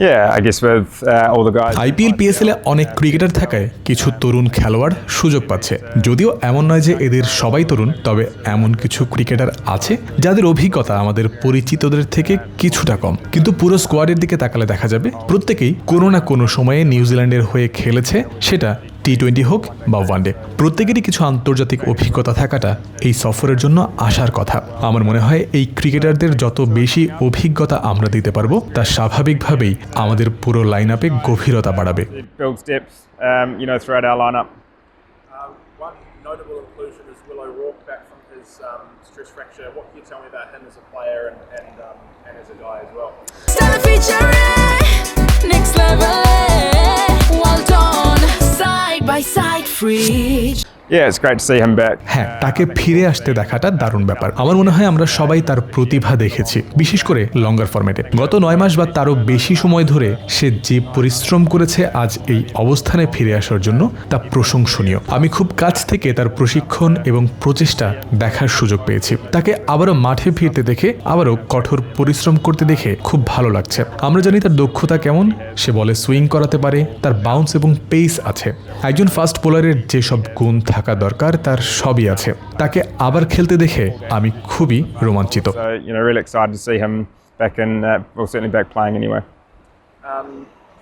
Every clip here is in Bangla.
Yeah, I guess with all the guys. IPL পিএসএলে অনেক ক্রিকেটার থাকায় কিছু তরুণ খেলোয়াড় সুযোগ পাচ্ছে। যদিও এমন নয় যে এদের সবাই তরুণ, তবে এমন কিছু ক্রিকেটার আছে যাদের অভিজ্ঞতা আমাদের পরিচিতদের থেকে কিছুটা কম। কিন্তু পুরো স্কোয়াডের দিকে তাকালে দেখা যাবে প্রত্যেকেই কোনো না কোনো সময়ে নিউজিল্যান্ডের হয়ে খেলেছে, সেটা টি-20 হোক বা ওয়ানডে। প্রত্যেকেরই কিছু আন্তর্জাতিক অভিজ্ঞতা থাকাটা এই সফরের জন্য আসার কথা। আমার মনে হয় এই ক্রিকেটারদের যত বেশি অভিজ্ঞতা আমরা দিতে পারবো, তা স্বাভাবিকভাবেই আমাদের পুরো লাইন আপে গভীরতা বাড়াবে। It builds depth, throughout our lineup. One notable inclusion is Will O'Rourke back from his stress fracture. What can you tell me about him as a player and as a guy as well? Stellar feature, next level, well done, side by side, free. Yeah, it's great to see him back. হ্যাঁ, তাকে ফিরে আসতে দেখাটা দারুণ ব্যাপার। আমার মনে হয় আমরা সবাই তার প্রতিভা দেখেছি, বিশেষ করে লঙ্গার ফরম্যাটে। গত 9 মাস বা তারও বেশি সময় ধরে সে যে পরিশ্রম করেছে আজ এই অবস্থানে ফিরে আসার জন্য, তা প্রশংসনীয়। আমি খুব কাছ থেকে তার প্রশিক্ষণ এবং প্রচেষ্টা দেখার সুযোগ পেয়েছি। তাকে আবারও মাঠে ফিরতে দেখে, আবারও কঠোর পরিশ্রম করতে দেখে খুব ভালো লাগছে। আমরা জানি তার দক্ষতা কেমন, সে বলে সুইং করাতে পারে, তার বাউন্স এবং পেস আছে। একজন ফাস্ট বোলারের যেসব গুণ থাকা দরকার তার সবই আছে। তাকে আবার খেলতে দেখে আমি খুবই রোমাঞ্চিত। So, really excited to see him back in, certainly back playing anyway.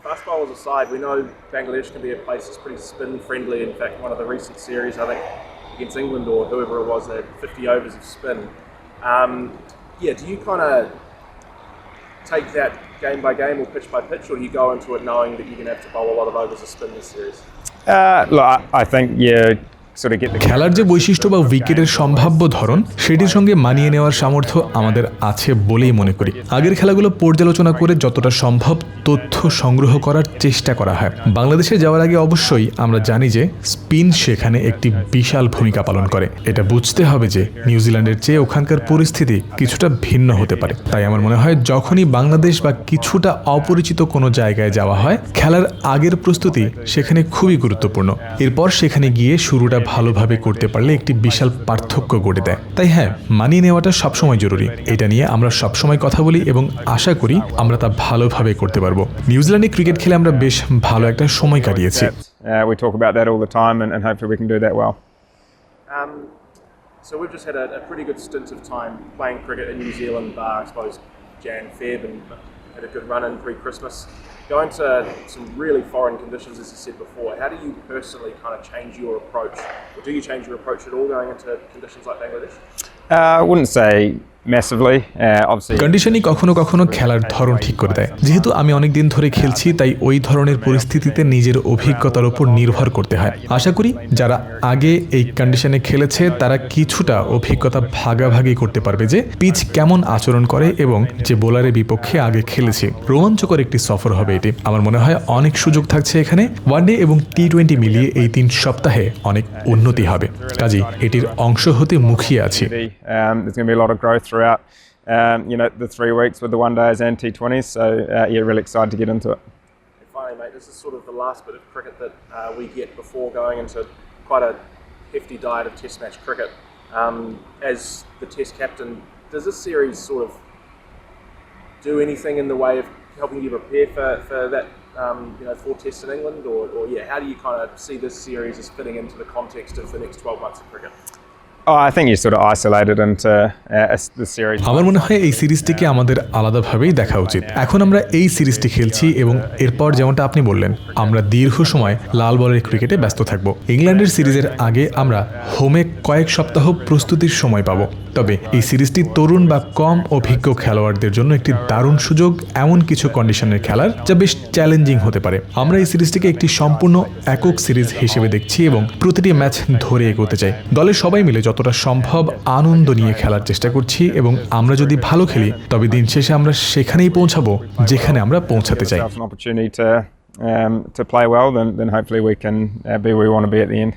Fast bowlers aside, we know Bangladesh can be a place that's pretty spin friendly. In fact, one of the recent series, I think, against England or whoever it was, they had 50 overs of spin. Do you kind of take that game by game or pitch by pitch, or do you go into it knowing that you're going to have to bowl a lot of overs of spin this series? Look, I think sort of get the খেলার যে বৈশিষ্ট্য বা উইকেটের সম্ভাব্য ধরন, সেটির সঙ্গে মানিয়ে নেওয়ার সামর্থ্য আমাদের আছে বলেই মনে করি। আগের খেলাগুলো পর্যালোচনা করে যতটা সম্ভব তথ্য সংগ্রহ করার চেষ্টা করা হয়। বাংলাদেশে যাওয়ার আগে অবশ্যই আমরা জানি যে স্পিন সেখানে একটি বিশাল ভূমিকা পালন করে। এটা বুঝতে হবে যে নিউজিল্যান্ডের চেয়ে ওখানকার পরিস্থিতি কিছুটা ভিন্ন হতে পারে। তাই আমার মনে হয় যখনই বাংলাদেশ বা কিছুটা অপরিচিত কোনো জায়গায় যাওয়া হয়, খেলার আগের প্রস্তুতি সেখানে খুবই গুরুত্বপূর্ণ। এরপর সেখানে গিয়ে শুরুটা ভালোভাবে করতে পারলে একটি বিশাল পার্থক্য গড়ে দেয়। তাই হ্যাঁ, মানিয়ে নেওয়াটা সবসময় জরুরি। এটা নিয়ে আমরা সবসময় কথা বলি এবং আশা করি আমরা তা ভালোভাবে করতে পারবো। নিউজিল্যান্ডে ক্রিকেট খেলে আমরা বেশ ভালো একটা সময় কাটিয়েছি। we talk about that all the time, and hopefully we can do that well. So we've just had a pretty good stint of time playing cricket in New Zealand, bar I suppose Jan, Feb, and had a good run in pre-Christmas. Going to some really foreign conditions, as you said before, how do you personally kind of change your approach, or do you change your approach at all going into conditions like Bangladesh? I wouldn't say massively, obviously. কন্ডিশনই কখনো কখনো খেলার ধরন ঠিক করে দেয়। যেহেতু আমি অনেক দিন ধরে খেলছি, তাই ওই ধরনের পরিস্থিতিতে নিজের অভিজ্ঞতার উপর নির্ভর করতে হয়। আশা করি যারা আগে এই কন্ডিশনে খেলেছে তারা কিছুটা অভিজ্ঞতা ভাগাভাগি করতে পারবে যে পিচ কেমন আচরণ করে এবং যে বোলারের বিপক্ষে আগে খেলেছি। রোমাঞ্চকর একটি সফর হবে এটি। আমার মনে হয় অনেক সুযোগ থাকছে এখানে। ওয়ানডে এবং টি-20 মিলিয়ে এই 3 সপ্তাহে অনেক উন্নতি হবে। কাজেই এটির অংশ হতে মুখিয়ে আছি। There's going to be a lot of growth throughout, the 3 weeks with the one days and T20s. So really excited to get into it. Finally, mate, this is sort of the last bit of cricket that we get before going into quite a hefty diet of Test match cricket. As the Test captain, does this series sort of do anything in the way of helping you prepare for that, for Tests in England, or how do you kind of see this series as fitting into the context of the next 12 months of cricket? I think you're sort of isolated into the series. আমার মনে হয় এই সিরিজটিকে আমাদের আলাদাভাবেই দেখা উচিত। এখন আমরা এই সিরিজটি খেলছি এবং এরপর যেমনটা আপনি বললেন, আমরা দীর্ঘ সময় লাল বলের ক্রিকেটে ব্যস্ত থাকব। ইংল্যান্ডের সিরিজের আগে আমরা হোমে কয়েক সপ্তাহ প্রস্তুতির সময় পাব। তবে এই সিরিজটি তরুণ বা কম অভিজ্ঞ খেলোয়াড়দের জন্য একটি দারুণ সুযোগ এমন কিছু কন্ডিশনের খেলার, যা বেশ চ্যালেঞ্জিং হতে পারে। আমরা এই সিরিজটিকে একটি সম্পূর্ণ একক সিরিজ হিসেবে দেখছি এবং প্রতিটি ম্যাচ ধরে এগোতে চাই। দলের সবাই মিলে যতটা সম্ভব আনন্দ নিয়ে খেলার চেষ্টা করছি এবং আমরা যদি ভালো খেলি তবে দিন শেষে আমরা সেখানেই পৌঁছাবো যেখানে আমরা পৌঁছাতে চাই। An opportunity to play well, then hopefully we can be where we want to be at the end.